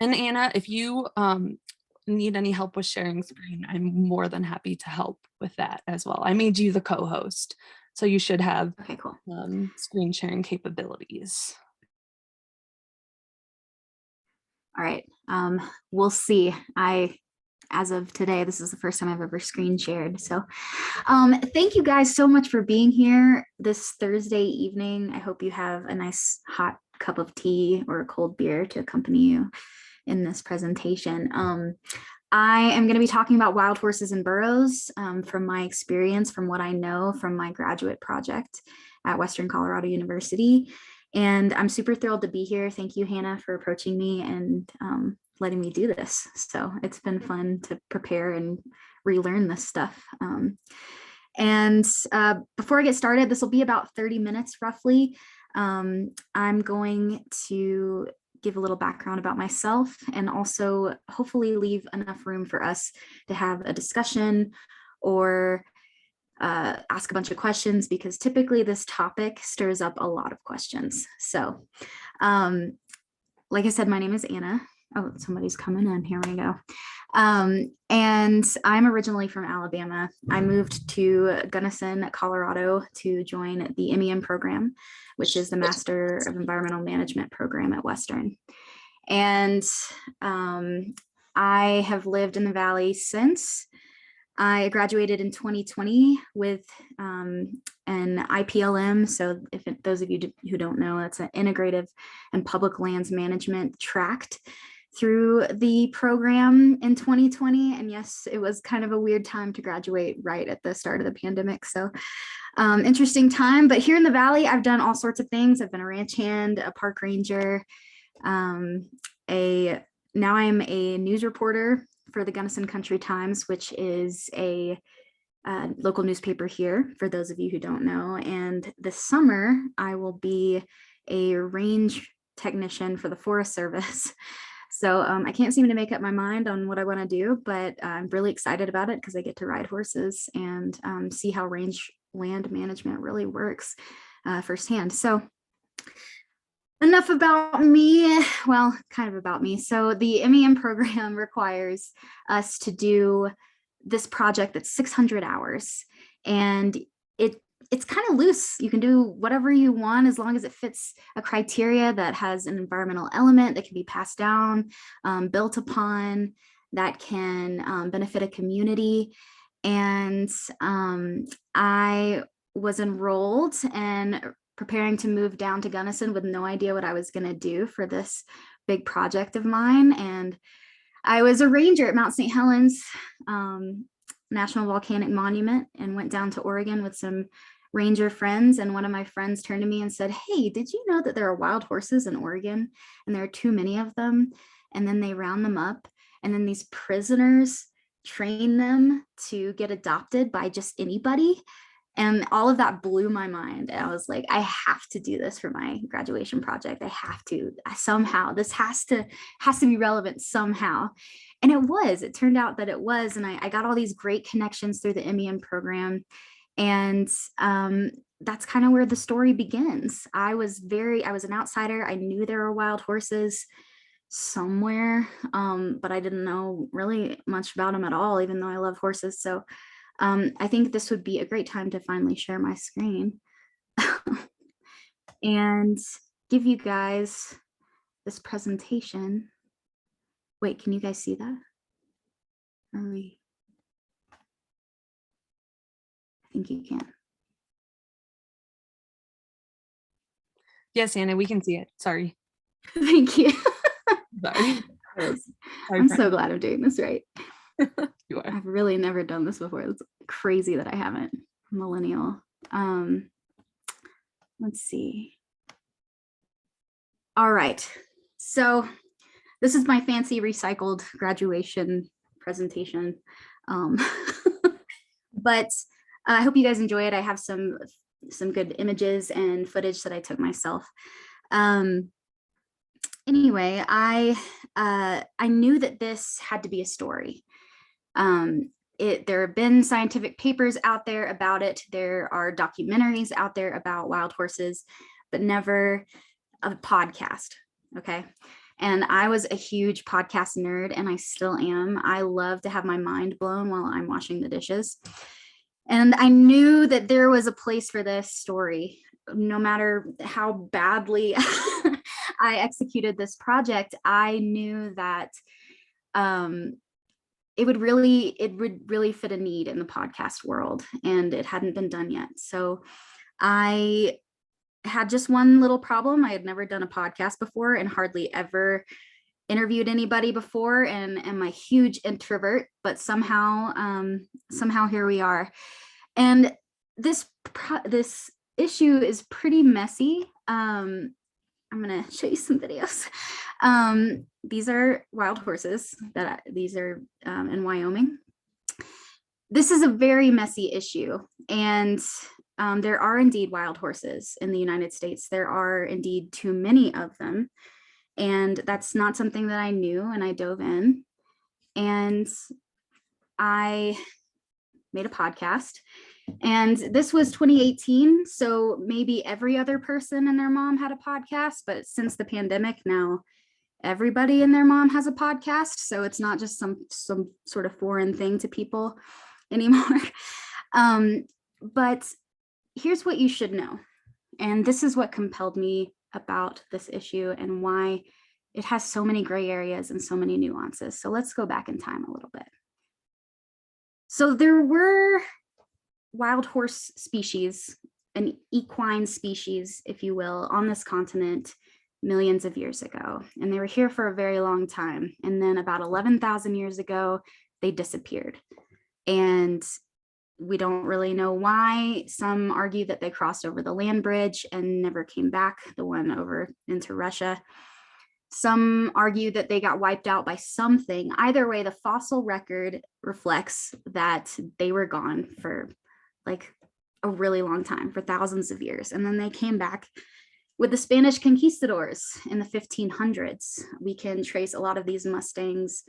And Anna, if you need any help with sharing screen, I'm more than happy to help with that as well. I made you the co-host, so you should have Okay, cool. Screen sharing capabilities. All right, we'll see. As of today, this is the first time I've ever screen shared. So thank you guys so much for being here this Thursday evening. I hope you have a nice hot cup of tea or a cold beer to accompany you in this presentation. I am going to be talking about wild horses and burros from my experience, from what I know from my graduate project at Western Colorado University. And I'm super thrilled to be here. Thank you, Hannah, for approaching me and letting me do this. So it's been fun to prepare and relearn this stuff. And before I get started, this will be about 30 minutes roughly. I'm going to give a little background about myself and also hopefully leave enough room for us to have a discussion or ask a bunch of questions, because typically this topic stirs up a lot of questions. So like I said, my name is Anna. Oh, somebody's coming in. Here we go. And I'm originally from Alabama. I moved to Gunnison, Colorado to join the MEM program, which is the Master of Environmental Management program at Western. And I have lived in the Valley since. I graduated in 2020 with an IPLM. So those of you who don't know, it's an integrative and public lands management tract through the program in 2020. And yes, it was kind of a weird time to graduate right at the start of the pandemic. So interesting time. But here in the Valley, I've done all sorts of things. I've been a ranch hand, a park ranger, now I'm a news reporter for the Gunnison Country Times, which is a local newspaper here, for those of you who don't know. And this summer, I will be a range technician for the Forest Service. So I can't seem to make up my mind on what I want to do, but I'm really excited about it because I get to ride horses and see how range land management really works firsthand. So enough about me, well, kind of about me. So the MEM program requires us to do this project that's 600 hours, and it's kind of loose. You can do whatever you want as long as it fits a criteria that has an environmental element that can be passed down, built upon, that can benefit a community. And I was enrolled and preparing to move down to Gunnison with no idea what I was going to do for this big project of mine. And I was a ranger at Mount St. Helens National Volcanic Monument and went down to Oregon with some ranger friends. And one of my friends turned to me and said, "Hey, did you know that there are wild horses in Oregon and there are too many of them? And then they round them up. And then these prisoners train them to get adopted by just anybody." And all of that blew my mind. And I was like, I have to do this for my graduation project. I have to somehow, this has to be relevant somehow. And it turned out that it was. And I got all these great connections through the MEM program. And that's kind of where the story begins. I was an outsider. I knew there were wild horses somewhere, but I didn't know really much about them at all, even though I love horses. So I think this would be a great time to finally share my screen and give you guys this presentation. Wait, can you guys see that? I think you can. Yes, Anna, we can see it. Sorry. Thank you. Sorry. I'm so glad I'm doing this right. You are. I've really never done this before. It's crazy that I haven't. Millennial. Let's see. All right. So this is my fancy recycled graduation presentation. But I hope you guys enjoy it. I have some good images and footage that I took myself. Anyway, I knew that this had to be a story. There have been scientific papers out there about it. There are documentaries out there about wild horses, but never a podcast. Okay. And I was a huge podcast nerd, and I still am. I love to have my mind blown while I'm washing the dishes. And I knew that there was a place for this story, no matter how badly I executed this project. I knew that it would really fit a need in the podcast world, and it hadn't been done yet. So I had just one little problem. I had never done a podcast before and hardly ever interviewed anybody before, and am a huge introvert, but somehow here we are. And this issue is pretty messy. I'm gonna show you some videos. These are wild horses these are in Wyoming. This is a very messy issue, and there are indeed wild horses in the United States. There are indeed too many of them. And that's not something that I knew, and I dove in and I made a podcast. And this was 2018. So maybe every other person and their mom had a podcast, but since the pandemic, now everybody and their mom has a podcast. So it's not just some sort of foreign thing to people anymore. But here's what you should know. And this is what compelled me about this issue and why it has so many gray areas and so many nuances. So let's go back in time a little bit. So there were wild horse species, an equine species, if you will, on this continent millions of years ago. And they were here for a very long time. And then about 11,000 years ago, they disappeared. And we don't really know why. Some argue that they crossed over the land bridge and never came back, the one over into Russia. Some argue that they got wiped out by something. Either way, the fossil record reflects that they were gone for like a really long time, for thousands of years. And then they came back with the Spanish conquistadors in the 1500s. We can trace a lot of these Mustangs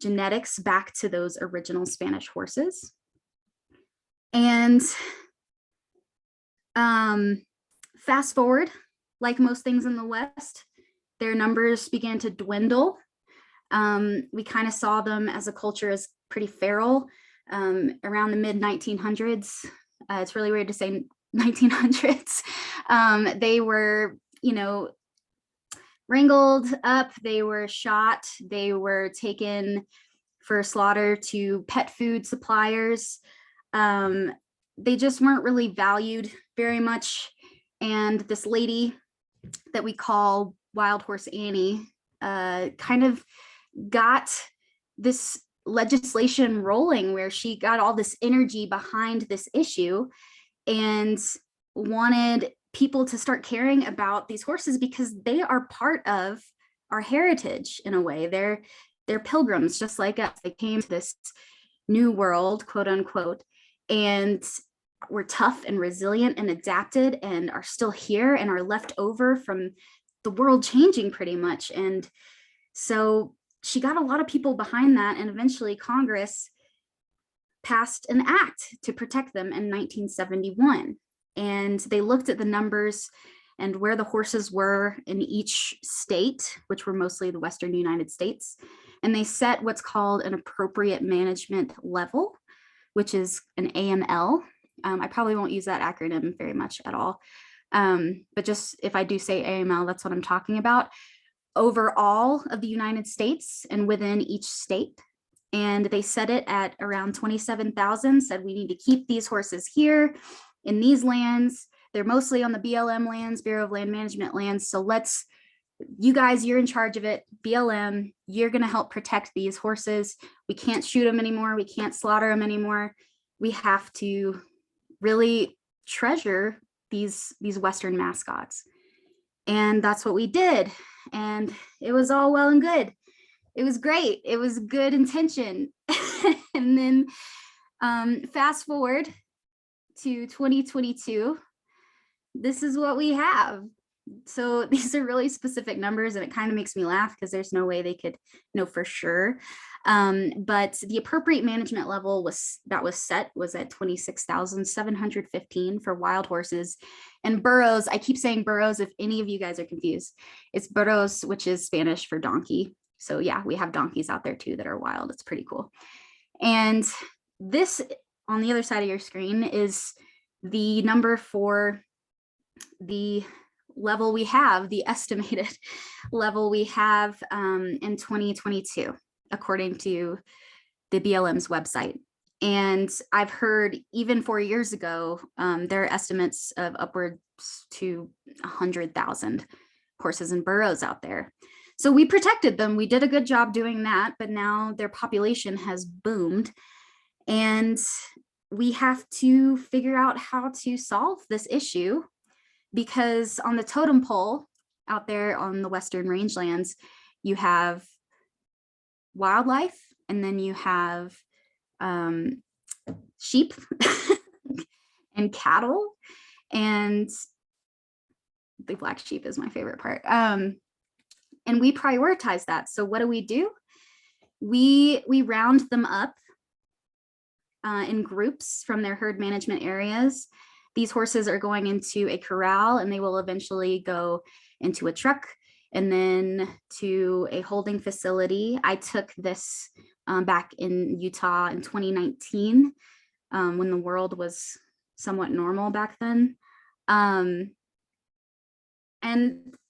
genetics back to those original Spanish horses. And fast forward, like most things in the West, their numbers began to dwindle. We kind of saw them as a culture as pretty feral around the mid 1900s. It's really weird to say 1900s. They were, wrangled up, they were shot, they were taken for slaughter to pet food suppliers. They just weren't really valued very much. And this lady that we call Wild Horse Annie kind of got this legislation rolling where she got all this energy behind this issue and wanted people to start caring about these horses because they are part of our heritage in a way. They're pilgrims just like us. They came to this new world, quote unquote, and were tough and resilient and adapted and are still here and are left over from the world changing pretty much. And so she got a lot of people behind that, and eventually Congress passed an act to protect them in 1971. And they looked at the numbers and where the horses were in each state, which were mostly the Western United States. And they set what's called an appropriate management level, which is an AML. I probably won't use that acronym very much at all. But just if I do say AML, that's what I'm talking about. Over all of the United States and within each state. And they set it at around 27,000, said we need to keep these horses here in these lands. They're mostly on the BLM lands, Bureau of Land Management lands. So you guys, you're in charge of it. BLM, you're going to help protect these horses. We can't shoot them anymore. We can't slaughter them anymore. We have to really treasure these Western mascots. And that's what we did. And it was all well and good. It was great. It was good intention. And then fast forward to 2022, this is what we have. So these are really specific numbers, and it kind of makes me laugh because there's no way they could know for sure. But the appropriate management level was set was at 26,715 for wild horses. And burros, I keep saying burros if any of you guys are confused. It's burros, which is Spanish for donkey. So yeah, we have donkeys out there too that are wild. It's pretty cool. And this on the other side of your screen is the number for the level we have, the estimated level we have in 2022, according to the BLM's website. And I've heard even 4 years ago, there are estimates of upwards to 100,000 horses and burros out there. So we protected them. We did a good job doing that, but now their population has boomed. And we have to figure out how to solve this issue, because on the totem pole out there on the Western rangelands, you have wildlife, and then you have sheep and cattle, and the black sheep is my favorite part. And we prioritize that. So what do? We round them up in groups from their herd management areas. These horses are going into a corral, and they will eventually go into a truck and then to a holding facility. I took this back in Utah in 2019 when the world was somewhat normal back then. And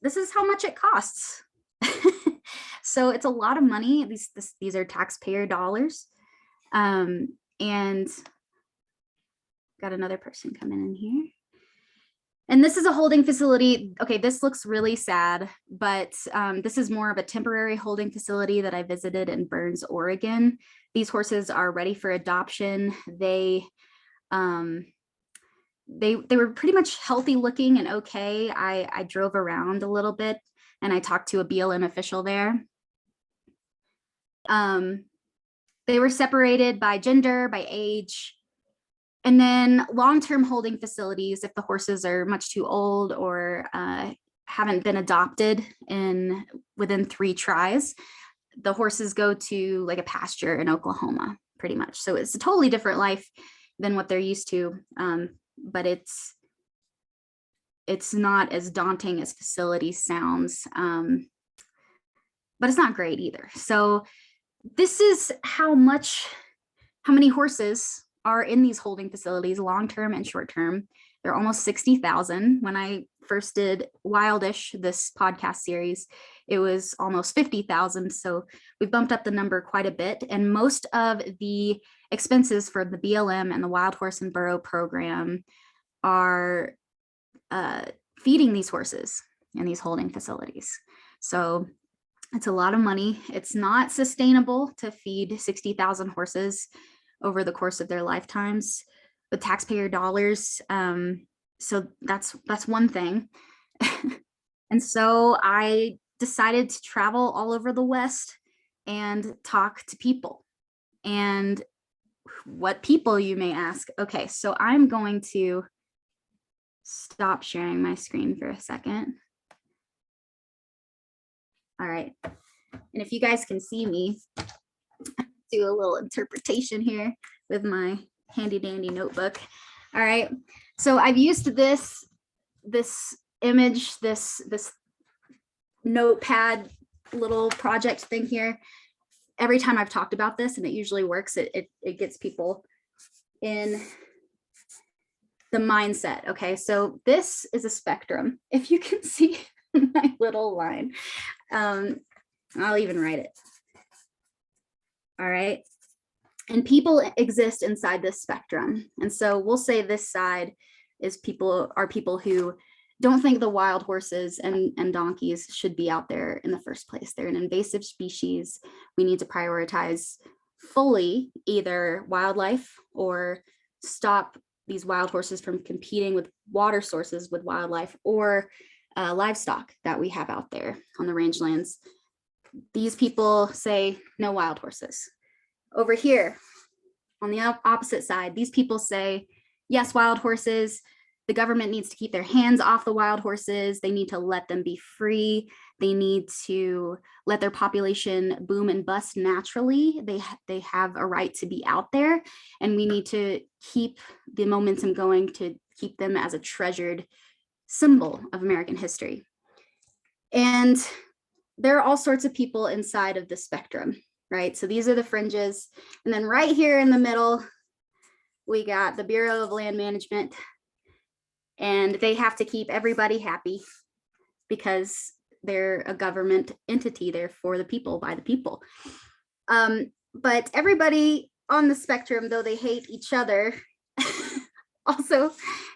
this is how much it costs. So it's a lot of money. These are taxpayer dollars. And got another person coming in here. And this is a holding facility. Okay, this looks really sad, but this is more of a temporary holding facility that I visited in Burns, Oregon. These horses are ready for adoption. They were pretty much healthy looking and okay. I drove around a little bit and I talked to a BLM official there. They were separated by gender, by age. And then long-term holding facilities, if the horses are much too old or haven't been adopted within 3 tries, the horses go to like a pasture in Oklahoma, pretty much. So it's a totally different life than what they're used to, but it's not as daunting as facility sounds, but it's not great either. So this is how many horses are in these holding facilities, long-term and short-term. They're almost 60,000. When I first did Wildish, this podcast series, it was almost 50,000. So we've bumped up the number quite a bit. And most of the expenses for the BLM and the Wild Horse and Burro program are feeding these horses in these holding facilities. So it's a lot of money. It's not sustainable to feed 60,000 horses over the course of their lifetimes with taxpayer dollars. So that's one thing. And so I decided to travel all over the West and talk to people. And what people, you may ask? Okay, so I'm going to stop sharing my screen for a second. All right. And if you guys can see me, do a little interpretation here with my handy dandy notebook. All right. So I've used this image, this notepad little project thing here every time I've talked about this, and it usually works. It gets people in the mindset. Okay. So this is a spectrum. If you can see my little line, I'll even write it. All right. And people exist inside this spectrum. And so we'll say this side is people who don't think the wild horses and donkeys should be out there in the first place. They're an invasive species. We need to prioritize fully either wildlife or stop these wild horses from competing with water sources with wildlife or livestock that we have out there on the rangelands. These people say no wild horses. Over here on the opposite side, these people say yes, wild horses, the government needs to keep their hands off the wild horses. They need to let them be free. They need to let their population boom and bust naturally. They have a right to be out there, and we need to keep the momentum going to keep them as a treasured symbol of American history. And there are all sorts of people inside of the spectrum, right? So these are the fringes. And then right here in the middle, we got the Bureau of Land Management, and they have to keep everybody happy because they're a government entity. They're for the people, by the people. But everybody on the spectrum, though they hate each other, also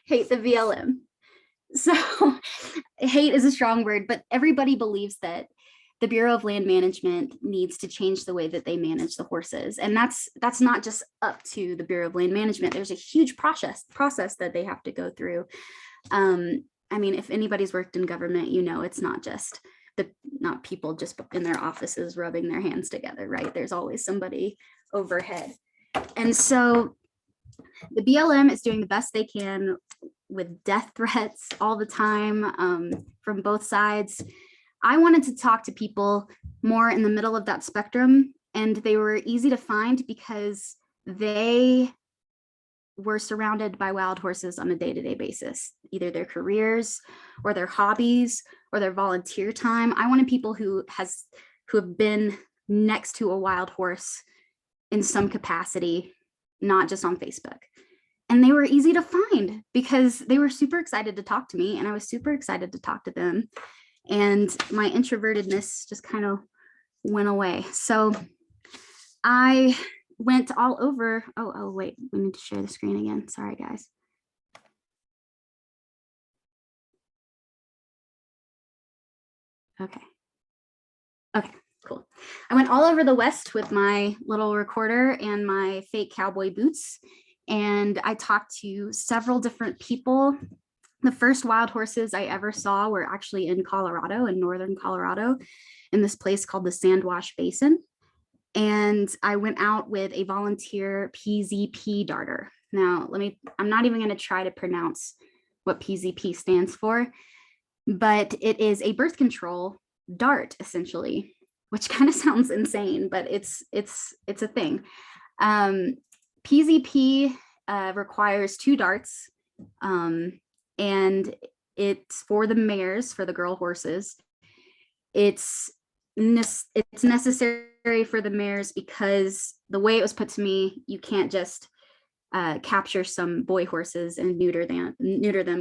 hate the BLM. So hate is a strong word, but everybody believes that the Bureau of Land Management needs to change the way that they manage the horses. And that's not just up to the Bureau of Land Management. There's a huge process that they have to go through. I mean, if anybody's worked in government, you know, it's not just not people just in their offices rubbing their hands together, right? There's always somebody overhead. And so the BLM is doing the best they can with death threats all the time from both sides. I wanted to talk to people more in the middle of that spectrum, and they were easy to find because they were surrounded by wild horses on a day-to-day basis, either their careers or their hobbies or their volunteer time. I wanted people who have been next to a wild horse in some capacity, not just on Facebook. And they were easy to find because they were super excited to talk to me, and I was super excited to talk to them. And my introvertedness just kind of went away. So I went all over. Oh, wait, we need to share the screen again. Sorry, guys. Okay, cool. I went all over the West with my little recorder and my fake cowboy boots, and I talked to several different people. The first wild horses I ever saw were actually in Colorado, in northern Colorado, in this place called the Sandwash Basin. And I went out with a volunteer PZP darter. Now, I'm not even going to try to pronounce what PZP stands for, but it is a birth control dart, essentially, which kind of sounds insane, but it's a thing. PZP requires 2 darts, and it's for the mares, for the girl horses. It's necessary for the mares because the way it was put to me, you can't just capture some boy horses and neuter them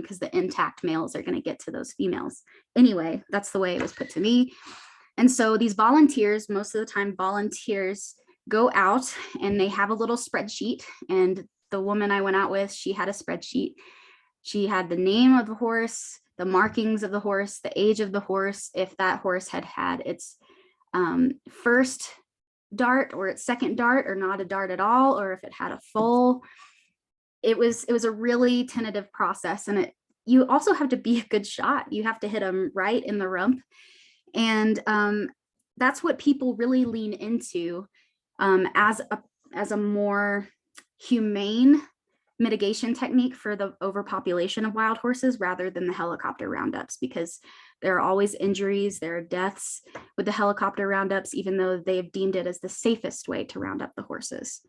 because the intact males are going to get to those females. Anyway, that's the way it was put to me. And so these volunteers, most of the time volunteers go out and they have a little spreadsheet. And the woman I went out with, she had a spreadsheet. She had the name of the horse, the markings of the horse, the age of the horse, if that horse had had its first dart or its second dart or not a dart at all, or if it had a foal. It was a really tentative process, and you also have to be a good shot. You have to hit them right in the rump, and that's what people really lean into as a more humane mitigation technique for the overpopulation of wild horses rather than the helicopter roundups, because there are always injuries, there are deaths with the helicopter roundups, even though they've deemed it as the safest way to round up the horses.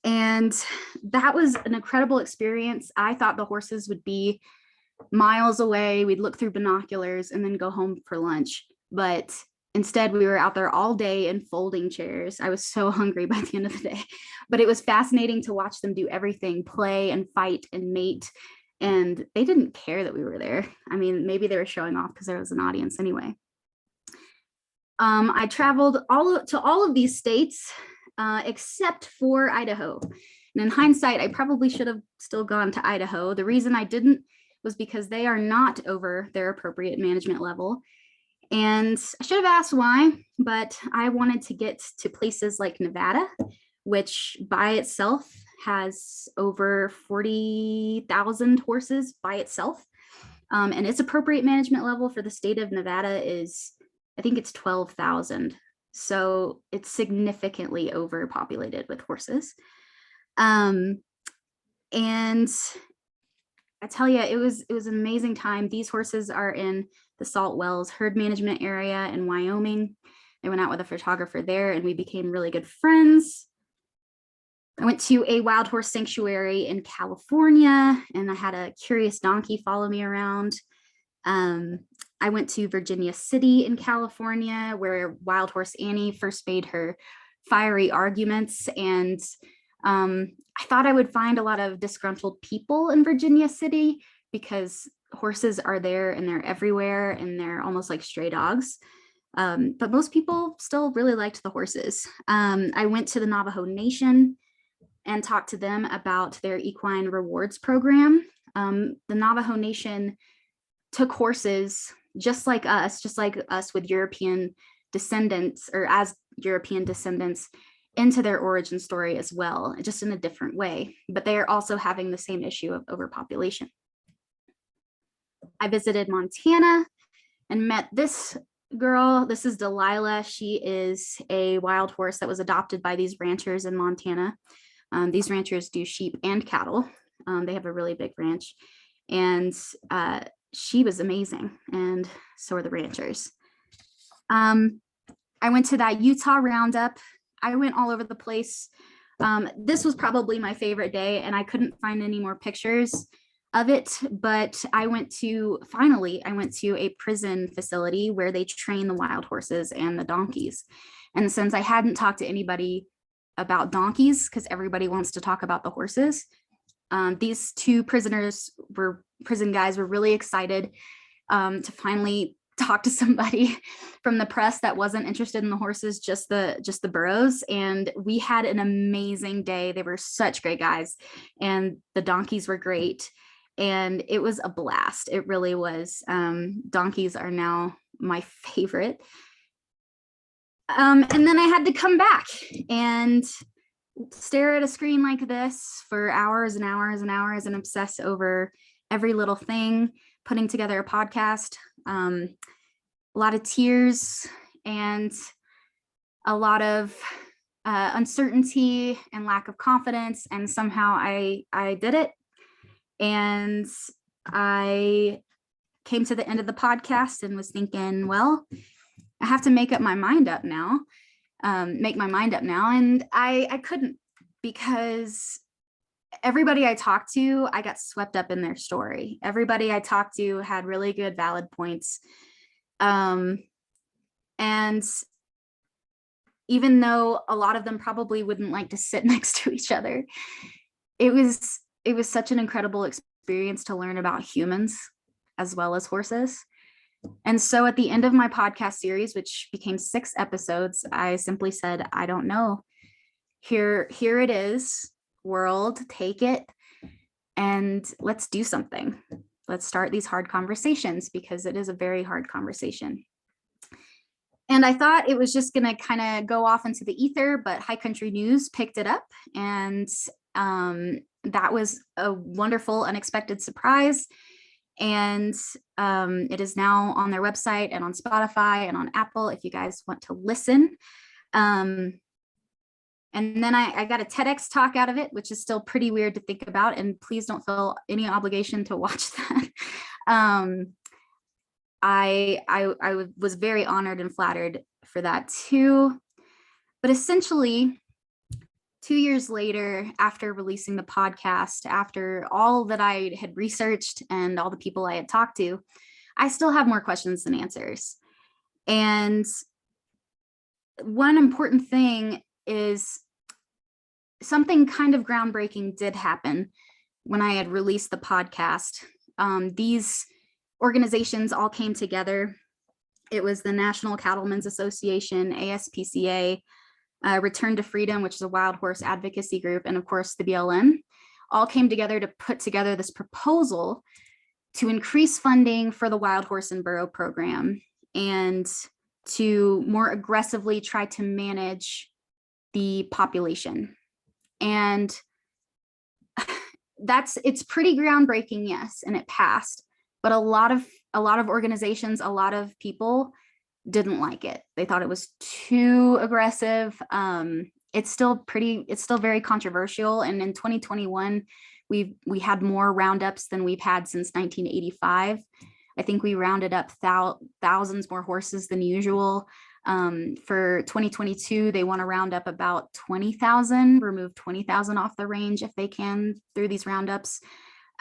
And that was an incredible experience. I thought the horses would be miles away. We'd look through binoculars and then go home for lunch. But instead, we were out there all day in folding chairs. I was so hungry by the end of the day, but it was fascinating to watch them do everything, play and fight and mate. And they didn't care that we were there. I mean, maybe they were showing off because there was an audience anyway. I traveled to all of these states except for Idaho. And in hindsight, I probably should have still gone to Idaho. The reason I didn't was because they are not over their appropriate management level. And I should have asked why, but I wanted to get to places like Nevada, which by itself has over 40,000 horses by itself. And its appropriate management level for the state of Nevada is, I think it's 12,000. So it's significantly overpopulated with horses. And I tell you, it was an amazing time. These horses are in the Salt Wells herd management area in Wyoming. I went out with a photographer there and we became really good friends. I went to a wild horse sanctuary in California and I had a curious donkey follow me around. I went to Virginia City in California where Wild Horse Annie first made her fiery arguments. And I thought I would find a lot of disgruntled people in Virginia City because horses are there and they're everywhere and they're almost like stray dogs. But most people still really liked the horses. I went to the Navajo Nation and talked to them about their equine rewards program. The Navajo Nation took horses just like us with European descendants or as European descendants into their origin story as well, just in a different way. But they are also having the same issue of overpopulation. I visited Montana and met this girl. This is Delilah. She is a wild horse that was adopted by these ranchers in Montana. These ranchers do sheep and cattle. They have a really big ranch. And she was amazing. And so are the ranchers. I went to that Utah roundup. I went all over the place. This was probably my favorite day and I couldn't find any more pictures of it, but I went to a prison facility where they train the wild horses and the donkeys. And since I hadn't talked to anybody about donkeys, because everybody wants to talk about the horses, these two prison guys were really excited to finally talk to somebody from the press that wasn't interested in the horses, just the burros. And we had an amazing day. They were such great guys and the donkeys were great. And it was a blast. It really was. Donkeys are now my favorite. And then I had to come back and stare at a screen like this for hours and hours and hours and obsess over every little thing, putting together a podcast. A lot of tears and a lot of uncertainty and lack of confidence. And somehow I did it. And I came to the end of the podcast and was thinking, well, I have to make my mind up now. And I couldn't, because everybody I talked to, I got swept up in their story. Everybody I talked to had really good, valid points. And even though a lot of them probably wouldn't like to sit next to each other, it was such an incredible experience to learn about humans as well as horses. And so at the end of my podcast series, which became 6 episodes, I simply said, I don't know. Here it is, world, take it, and let's do something. Let's start these hard conversations, because it is a very hard conversation. And I thought it was just going to kind of go off into the ether, but High Country News picked it up, and that was a wonderful, unexpected surprise. And it is now on their website and on Spotify and on Apple if you guys want to listen. And then I got a TEDx talk out of it, which is still pretty weird to think about. And please don't feel any obligation to watch that. I was very honored and flattered for that too. But essentially, 2 years later, after releasing the podcast, after all that I had researched and all the people I had talked to, I still have more questions than answers. And one important thing is something kind of groundbreaking did happen when I had released the podcast. These organizations all came together. It was the National Cattlemen's Association, ASPCA, Return to Freedom, which is a wild horse advocacy group, and of course the BLM, all came together to put together this proposal to increase funding for the wild horse and burro program and to more aggressively try to manage the population. And it's pretty groundbreaking, yes, and it passed, but a lot of organizations, a lot of people didn't like it. They thought it was too aggressive. It's still very controversial. And in 2021, We had more roundups than we've had since 1985. I think we rounded up thousands more horses than usual. For 2022, they want to round up about 20,000, remove 20,000 off the range if they can through these roundups.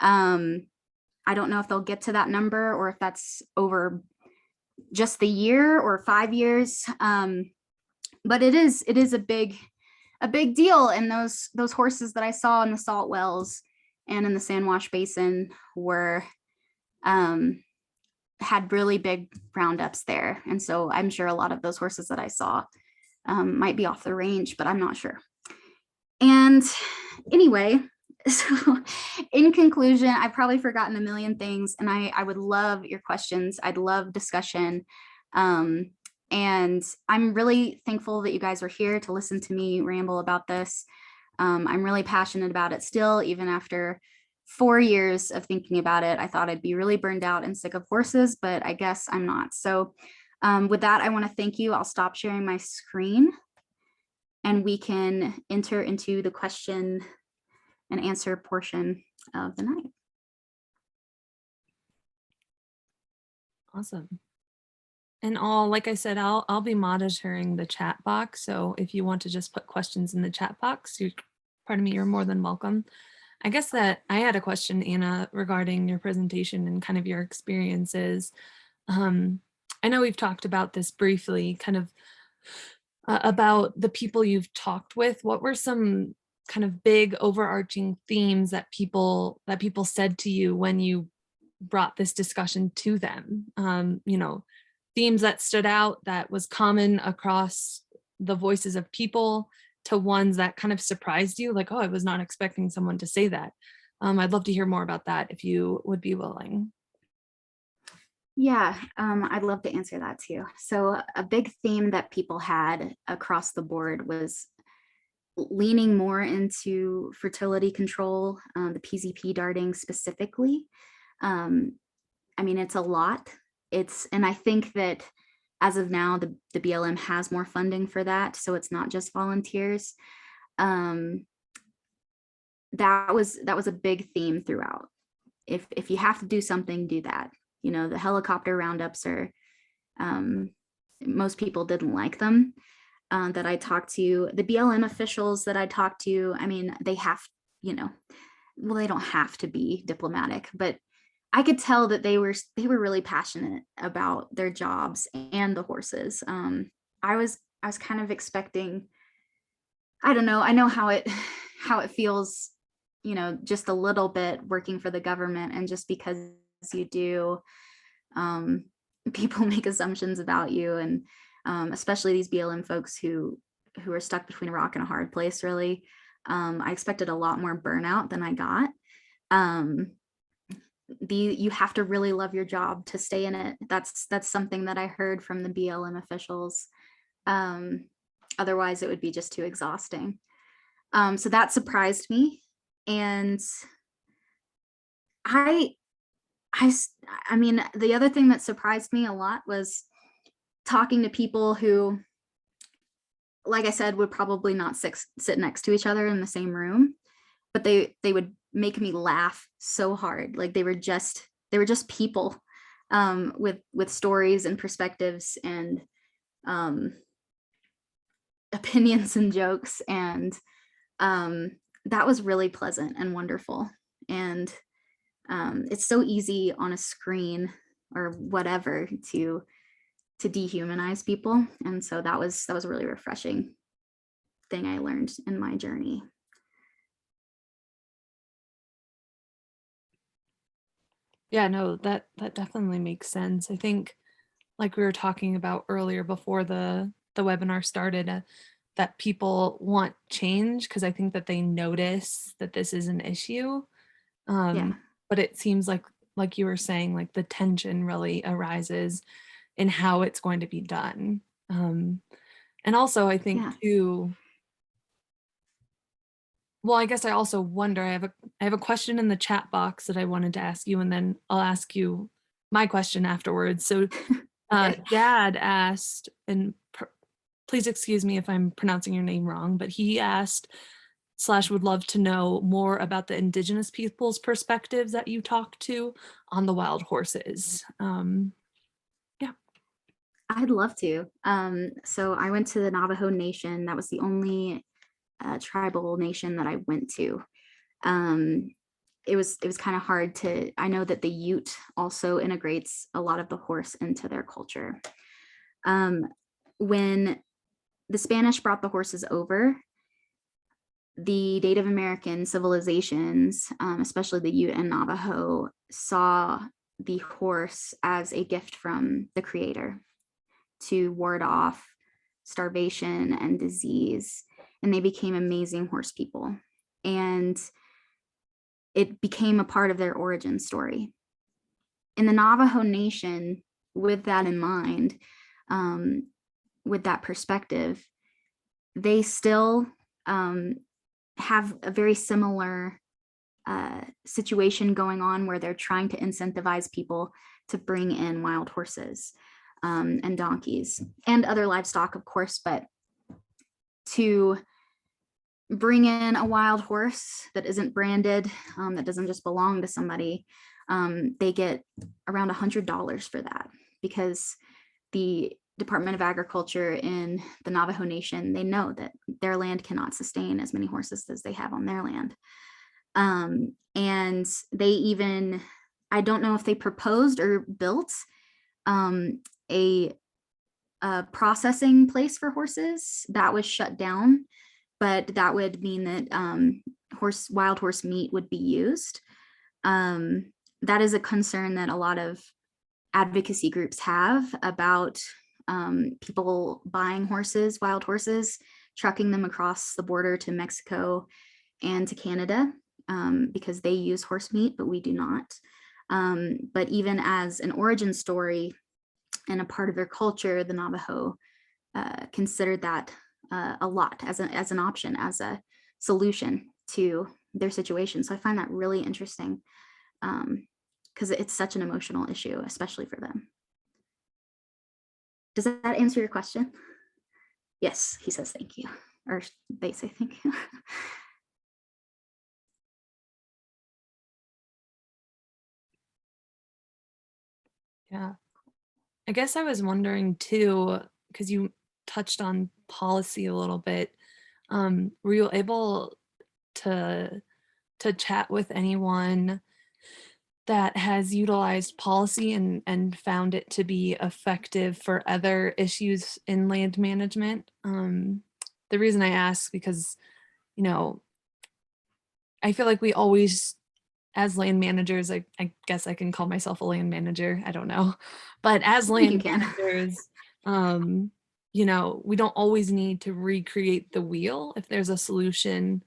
I don't know if they'll get to that number or if that's over just the year or 5 years. But it is a big deal. And those horses that I saw in the salt wells and in the Sand Wash Basin were had really big roundups there. And so I'm sure a lot of those horses that I saw might be off the range, but I'm not sure. And anyway, so in conclusion, I've probably forgotten a million things, and I would love your questions. I'd love discussion. And I'm really thankful that you guys are here to listen to me ramble about this. I'm really passionate about it still, even after 4 years of thinking about it. I thought I'd be really burned out and sick of horses, but I guess I'm not. So with that, I want to thank you. I'll stop sharing my screen and we can enter into the question and answer portion of the night. Awesome. And like I said, I'll be monitoring the chat box. So if you want to just put questions in the chat box, you're more than welcome. I guess that I had a question, Anna, regarding your presentation and kind of your experiences. I know we've talked about this briefly, kind of about the people you've talked with. What were some kind of big overarching themes that people said to you when you brought this discussion to them? Themes that stood out that was common across the voices of people to ones that kind of surprised you, like, oh, I was not expecting someone to say that. I'd love to hear more about that if you would be willing. Yeah, I'd love to answer that too. So a big theme that people had across the board was leaning more into fertility control, the PZP darting specifically. I mean, it's a lot. And I think that as of now, the BLM has more funding for that. So it's not just volunteers. That was a big theme throughout. If you have to do something, do that. The helicopter roundups are, most people didn't like them that I talked to. The BLM officials that I talked to, I mean, they have, well, they don't have to be diplomatic, but I could tell that they were really passionate about their jobs and the horses. I was kind of expecting, I don't know, I know how it feels, just a little bit working for the government, and just because you do, people make assumptions about you, and especially these BLM folks who are stuck between a rock and a hard place, really. I expected a lot more burnout than I got. You have to really love your job to stay in it. That's something that I heard from the BLM officials. Otherwise it would be just too exhausting. So that surprised me. And I mean, the other thing that surprised me a lot was talking to people who, like I said, would probably not sit next to each other in the same room, but they would make me laugh so hard. Like they were just people with stories and perspectives and opinions and jokes, and that was really pleasant and wonderful. And it's so easy on a screen or whatever to dehumanize people, and so that was a really refreshing thing I learned in my journey. Yeah, no, that definitely makes sense. I think, like we were talking about earlier before the webinar started, that people want change because I think that they notice that this is an issue. Yeah. But it seems like you were saying, like the tension really arises in how it's going to be done. And also I think too, well, I guess I also wonder, I have a question in the chat box that I wanted to ask you, and then I'll ask you my question afterwards. So Dad asked, and please excuse me if I'm pronouncing your name wrong, but he asked, slash would love to know more about the indigenous people's perspectives that you talk to on the wild horses. Yeah. I'd love to. So I went to the Navajo Nation. That was the only tribal nation that I went to. Um, it was kind of hard to, I know that the Ute also integrates a lot of the horse into their culture. When the Spanish brought the horses over, the Native American civilizations, especially the Ute and Navajo, saw the horse as a gift from the creator to ward off starvation and disease. And they became amazing horse people. And it became a part of their origin story. In the Navajo Nation, with that in mind, with that perspective, they still have a very similar situation going on where they're trying to incentivize people to bring in wild horses and donkeys and other livestock, of course, but to bring in a wild horse that isn't branded, that doesn't just belong to somebody, they get around $100 for that, because the Department of Agriculture in the Navajo Nation, they know that their land cannot sustain as many horses as they have on their land. And they even, I don't know if they proposed or built a processing place for horses that was shut down, but that would mean that wild horse meat would be used. That is a concern that a lot of advocacy groups have about people buying horses, wild horses, trucking them across the border to Mexico and to Canada, because they use horse meat, but we do not. But even as an origin story and a part of their culture, the Navajo considered that a lot as an option, as a solution to their situation. So I find that really interesting, because it's such an emotional issue, especially for them. Does that answer your question? Yes, he says thank you, or they say thank you. Yeah. I guess I was wondering too, because you touched on policy a little bit. Were you able to chat with anyone that has utilized policy and found it to be effective for other issues in land management? The reason I ask, because, you know, I feel like we always, as land managers, I guess I can call myself a land manager, I don't know. But as I think you land can. managers, you know, we don't always need to recreate the wheel if there's a solution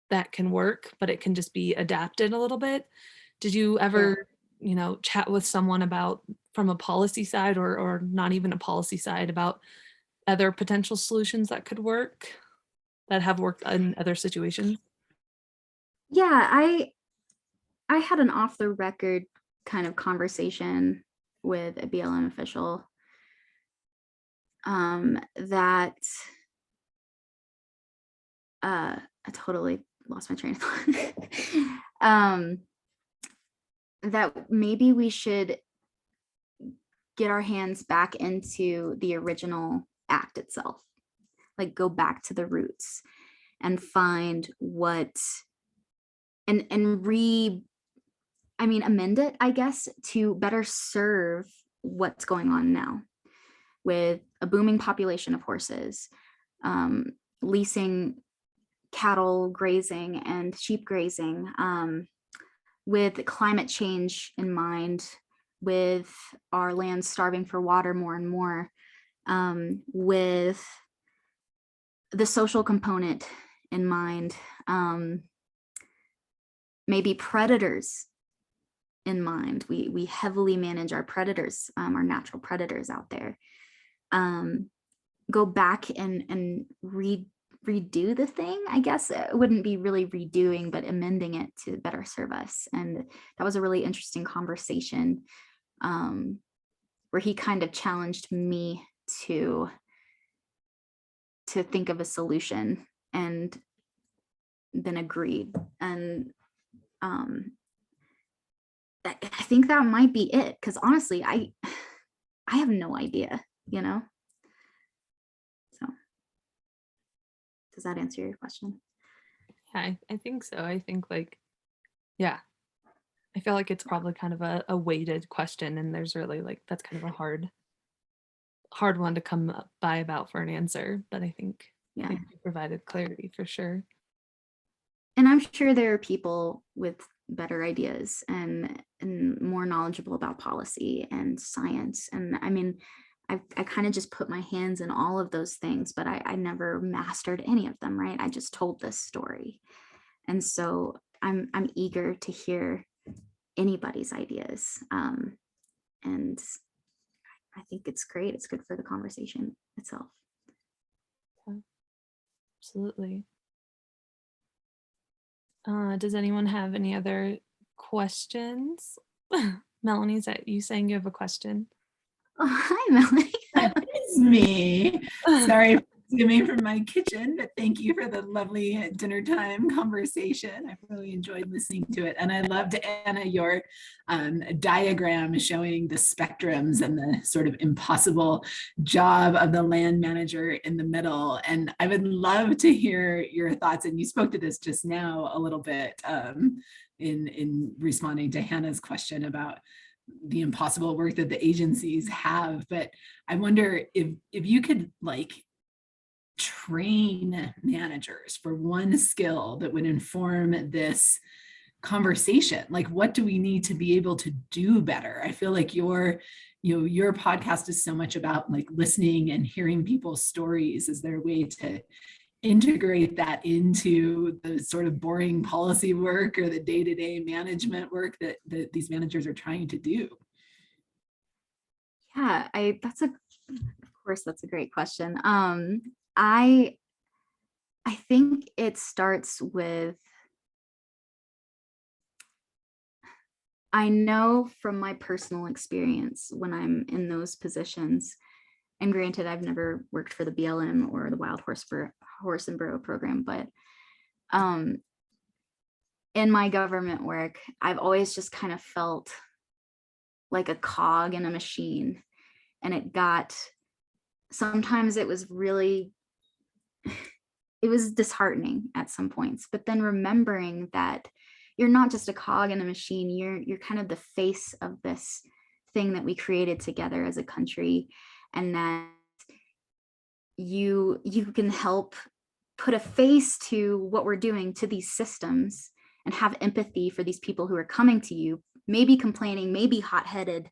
that can work, but it can just be adapted a little bit. Did you Yeah. ever, you know, chat with someone about, from a policy side or not even a policy side, about other potential solutions that could work, that have worked in other situations? Yeah, I had an off the record kind of conversation with a BLM official that I totally lost my train of thought. That maybe we should get our hands back into the original act itself, like go back to the roots and find what and amend it, I guess, to better serve what's going on now with a booming population of horses, leasing cattle grazing and sheep grazing, with climate change in mind, with our land starving for water more and more, with the social component in mind, maybe predators in mind. We heavily manage our predators, our natural predators out there. Go back and redo the thing. I guess it wouldn't be really redoing, but amending it to better serve us. And that was a really interesting conversation, where he kind of challenged me to think of a solution. And been agreed. And I think that might be it, because honestly, I have no idea, you know. So does that answer your question? Yeah, I think so. I think like, yeah, I feel like it's probably kind of a weighted question, and there's really like that's kind of a hard one to come by about for an answer. But I think Yeah. you provided clarity for sure. And I'm sure there are people with better ideas and more knowledgeable about policy and science. And I mean, I kind of just put my hands in all of those things, but I never mastered any of them, right? I just told this story. And so I'm eager to hear anybody's ideas. And I think it's great. It's good for the conversation itself. Yeah, absolutely. Does anyone have any other questions? Melanie, is that you saying you have a question? Oh, hi, Melanie. That is me. Sorry for zooming from my kitchen, but thank you for the lovely dinner time conversation. I really enjoyed listening to it. And I loved, Anna, your diagram showing the spectrums and the sort of impossible job of the land manager in the middle. And I would love to hear your thoughts. And you spoke to this just now a little bit in responding to Hannah's question about the impossible work that the agencies have. But I wonder if you could like train managers for one skill that would inform this conversation. Like, what do we need to be able to do better? I feel like your podcast is so much about like listening and hearing people's stories. Is there a way to integrate that into the sort of boring policy work or the day-to-day management work that these managers are trying to do? Yeah, of course, that's a great question. I think it starts with, I know from my personal experience when I'm in those positions, and granted, I've never worked for the BLM or the Wild Horse and Burro program, but in my government work, I've always just kind of felt like a cog in a machine. And sometimes it was really, it was disheartening at some points, but then remembering that you're not just a cog in a machine, you're kind of the face of this thing that we created together as a country, and that you can help put a face to what we're doing to these systems and have empathy for these people who are coming to you, maybe complaining, maybe hot-headed.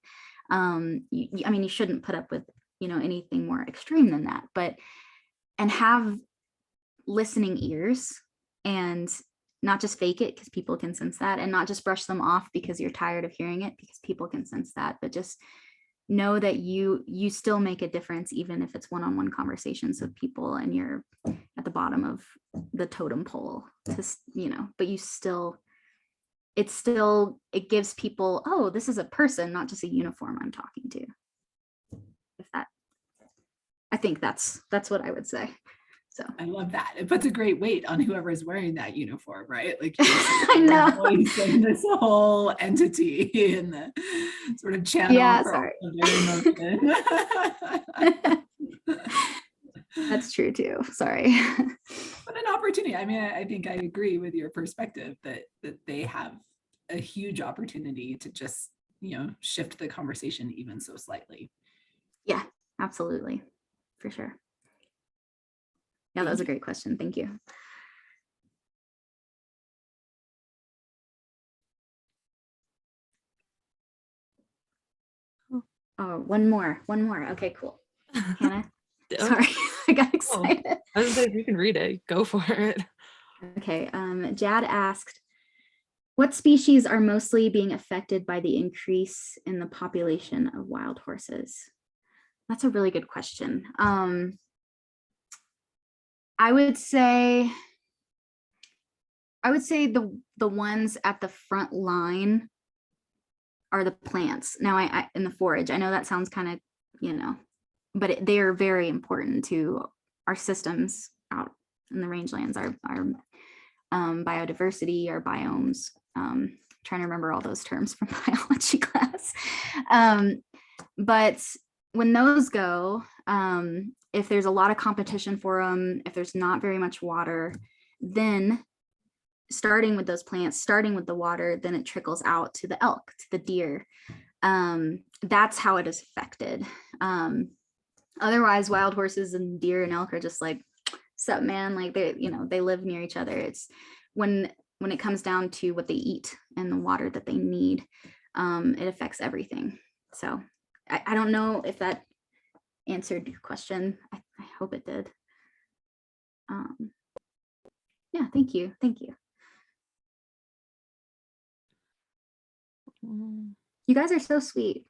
I mean, you shouldn't put up with, anything more extreme than that, and have listening ears, and not just fake it because people can sense that, and not just brush them off because you're tired of hearing it because people can sense that, but just know that you still make a difference, even if it's one-on-one conversations with people and you're at the bottom of the totem pole, but it gives people, oh, this is a person, not just a uniform I'm talking to. I think that's what I would say. So I love that. It puts a great weight on whoever's wearing that uniform, right? Like I know. voicing this whole entity in the sort of channel. Yeah, sorry. That's true too. Sorry. But an opportunity. I mean, I think I agree with your perspective that they have a huge opportunity to just, shift the conversation even so slightly. Yeah, absolutely. For sure. Yeah, that was a great question. Thank you. Oh, one more. Okay, cool. Hannah, sorry, I got excited. I was like, you can read it. Go for it. Okay. Jad asked, what species are mostly being affected by the increase in the population of wild horses? That's a really good question. I would say the ones at the front line are the plants. Now, I in the forage, I know that sounds kind of, but they are very important to our systems out in the rangelands. biodiversity or biomes. Trying to remember all those terms from biology class. But when those go, if there's a lot of competition for them, if there's not very much water, then starting with those plants, starting with the water, then it trickles out to the elk, to the deer. That's how it is affected. Otherwise, wild horses and deer and elk are just like, sup, man, like they live near each other. It's when it comes down to what they eat and the water that they need, it affects everything. So I don't know if that answered your question. I hope it did. Yeah, thank you. Thank you. You guys are so sweet.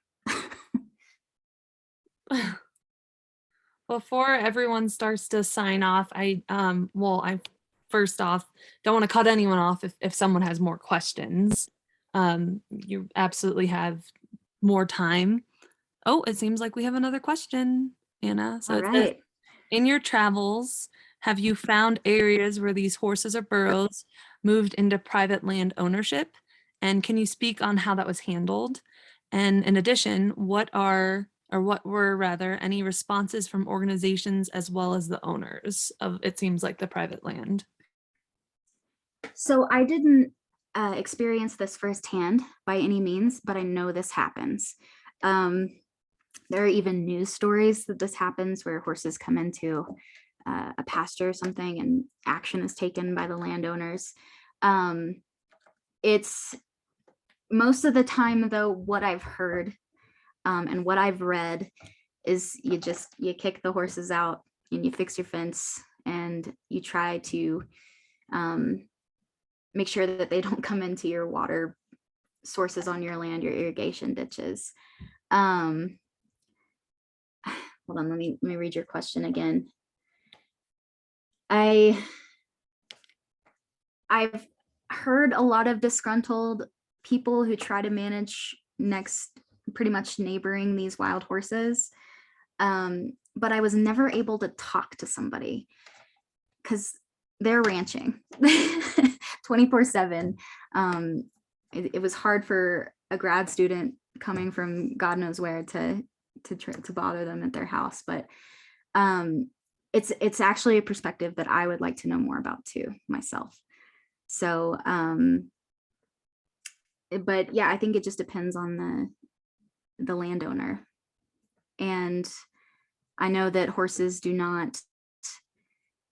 Before everyone starts to sign off, I first off don't want to cut anyone off if someone has more questions. You absolutely have more time. Oh, it seems like we have another question, Anna. So All it says, right. in your travels, have you found areas where these horses or burros moved into private land ownership? And can you speak on how that was handled? And in addition, what were rather any responses from organizations as well as the owners of, it seems like, the private land? So I didn't experience this firsthand by any means, but I know this happens. There are even news stories that this happens where horses come into a pasture or something and action is taken by the landowners. It's most of the time, though, what I've heard and what I've read is you kick the horses out and you fix your fence and you try to make sure that they don't come into your water sources on your land, your irrigation ditches. Hold on, let me read your question again. I've heard a lot of disgruntled people who try to manage pretty much neighboring these wild horses. But I was never able to talk to somebody because they're ranching 24/7. It was hard for a grad student coming from God knows where to bother them at their house, but it's actually a perspective that I would like to know more about too myself. So but yeah, I think it just depends on the landowner. And I know that horses do not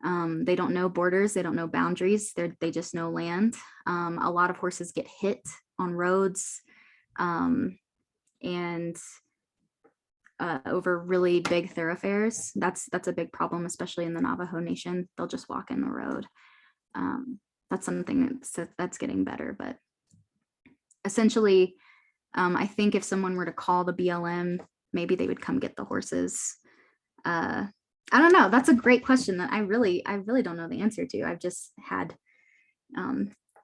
they don't know borders, they don't know boundaries, they just know land. A lot of horses get hit on roads and over really big thoroughfares. That's a big problem, especially in the Navajo Nation. They'll just walk in the road. That's something that's getting better, but essentially, I think if someone were to call the BLM, maybe they would come get the horses. I don't know. That's a great question that I really don't know the answer to. I've just had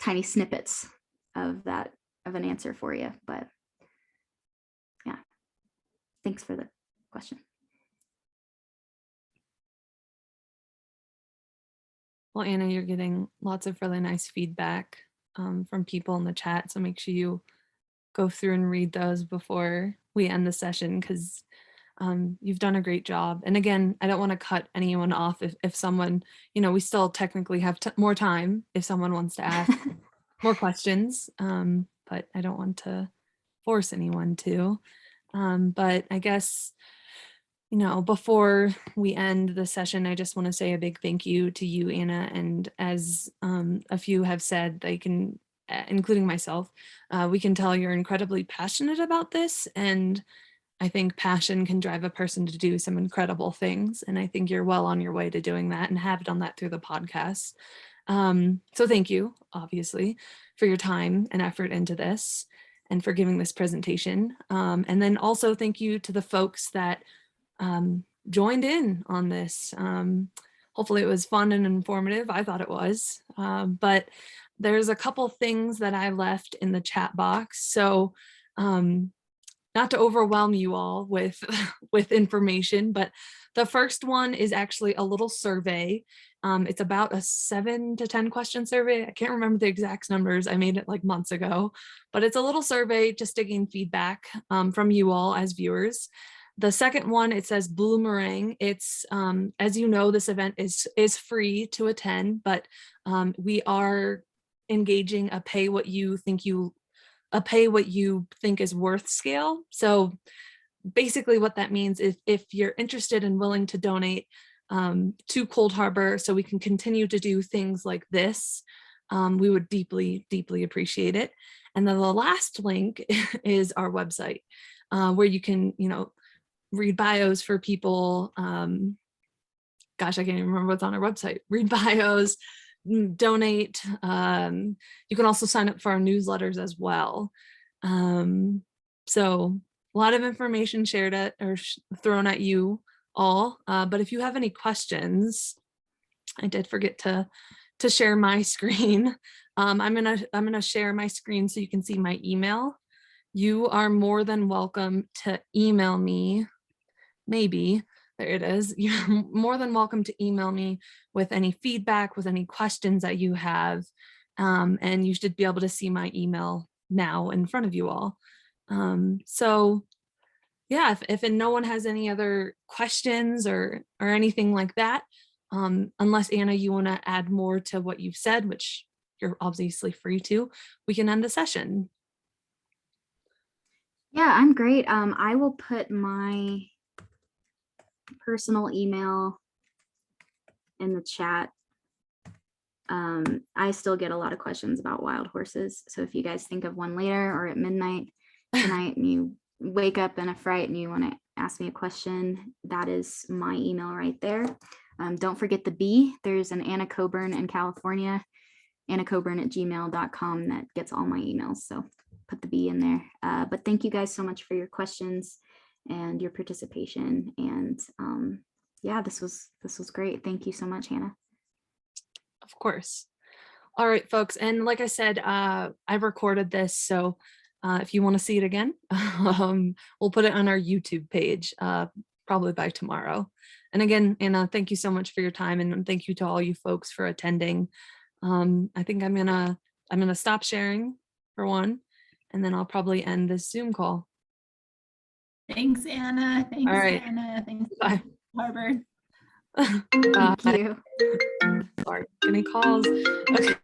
tiny snippets of an answer for you, but yeah, thanks for the question. Well, Anna, you're getting lots of really nice feedback from people in the chat, so make sure you go through and read those before we end the session, because you've done a great job. And again, I don't want to cut anyone off if someone, we still technically have more time if someone wants to ask more questions, but I don't want to force anyone to. But I guess, before we end the session, I just want to say a big thank you to you, Anna. And as a few have said, they can, including myself, we can tell you're incredibly passionate about this. And I think passion can drive a person to do some incredible things. And I think you're well on your way to doing that and have done that through the podcast. So thank you, obviously, for your time and effort into this and for giving this presentation. And then also thank you to the folks that joined in on this. Hopefully it was fun and informative. I thought it was, but there's a couple things that I left in the chat box. So not to overwhelm you all with information, but The first one is actually a little survey. It's about a 7 to 10 question survey. I can't remember the exact numbers. I made it like months ago, but it's a little survey just to gain feedback from you all as viewers. The second one, it says Boomerang. It's, as you know, this event is free to attend, but we are engaging a pay what you think is worth scale. So basically what that means is if you're interested and willing to donate to Cold Harbor so we can continue to do things like this, we would deeply, deeply appreciate it. And then the last link is our website where you can, read bios for people. Gosh, I can't even remember what's on our website. Read bios, donate. You can also sign up for our newsletters as well. So a lot of information shared at or thrown at you all. But if you have any questions, I did forget to share my screen. I'm gonna share my screen so you can see my email. You are more than welcome to email me. Maybe there it is. You're more than welcome to email me with any feedback, with any questions that you have. And you should be able to see my email now in front of you all. So yeah, if no one has any other questions or anything like that, unless Anna, you want to add more to what you've said, which you're obviously free to, we can end the session. Yeah, I'm great. I will put my personal email in the chat. I still get a lot of questions about wild horses. So if you guys think of one later or at midnight tonight and you wake up in a fright and you want to ask me a question, that is my email right there. Don't forget the B. There's an Anna Coburn in California, annacoburn@gmail.com that gets all my emails. So put the B in there. But thank you guys so much for your questions and your participation. And yeah, this was great. Thank you so much, Hannah. Of course. All right, folks. And like I said, I recorded this. So if you want to see it again, we'll put it on our YouTube page probably by tomorrow. And again, Anna, thank you so much for your time. And thank you to all you folks for attending. I think I'm gonna stop sharing for one, and then I'll probably end this Zoom call. Thanks, Anna. Thanks, All right. Anna. Thanks, Bye. Harvard. Thank you. Sorry, any calls? Okay.